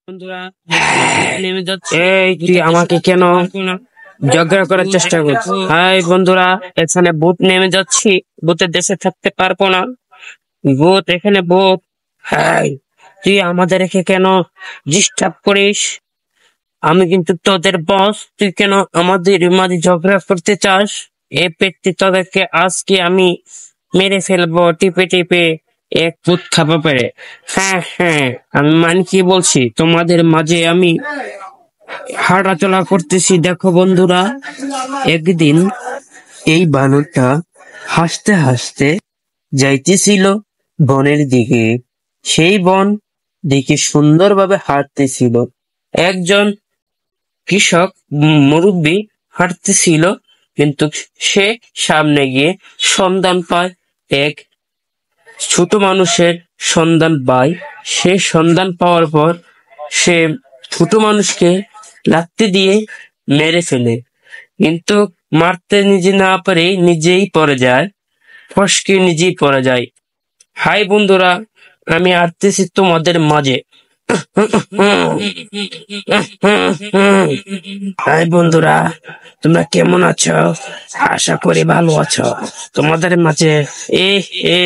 বন্ধুরা নেমে যাচ্ছে। এই তুই আমাকে কেন ঝগড়া করার চেষ্টা করছিস? হাই বন্ধুরা, এখানে ভূত নেমে যাচ্ছি। ভূতের দেশে থাকতে পারবো না। ভূত, এখানে ভূত। হাই, তুই আমাদের একে কেন ডিস্টার্ব করিস? আমি কিন্তু তোদের বস। তুই কেন আমাদের মাঝে ঝগড়া করতে চাস? এ ব্যক্তি তোদেরকে আজকে আমি মেরে ফেলবো টিপে টিপে এক ভূত খাবো পেরে। হ্যাঁ হ্যাঁ, আমি মানে কি বলছি, তোমাদের মাঝে আমি হাঁটাচলা করতেছি। দেখো বন্ধুরা, একদিন এই বানরটা হাসতে হাসতে যাইতেছিল বনের দিকে। সেই বন দিকে সুন্দরভাবে হাঁটতেছিল। একজন কৃষক মুরব্বী হাঁটতেছিল, কিন্তু সে সামনে গিয়ে সন্ধান পায় এক ছোট মানুষের সন্ধান পায়। সে সন্ধান পাওয়ার পর সে ছোট মানুষকে লাথি দিয়ে মেরে ফেলে, কিন্তু মারতে নিজে না পারে নিজেই পড়ে যায়। ফসকে নিজেই পড়ে যায়। হাই বন্ধুরা, আমি আসতেছি তোমাদের মাঝে। হাই বন্ধুরা, তোমরা কেমন আছো? আশা করি ভালো আছো। তোমাদের মাঝে এ এ